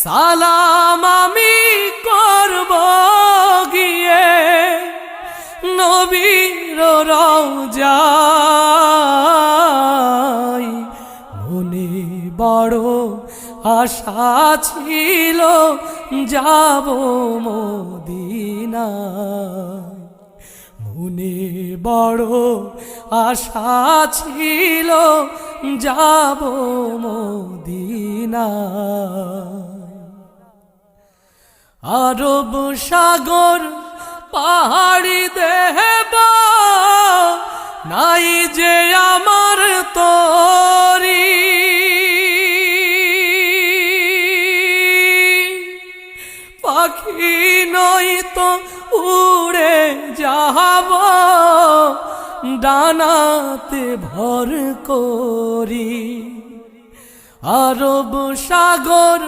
সালাম আমি করব গিয়ে নবীর রওজায়। মনে বড় আশা ছিল যাব মদিনায়। মনে বড় আশা ছিল যাব মদিনায়। আরব সাগর পাহাড়ি দেব নাই যে আমার তরি। পাখি নই তো উড়ে যাব ডানাতে ভর করি। আরব সাগর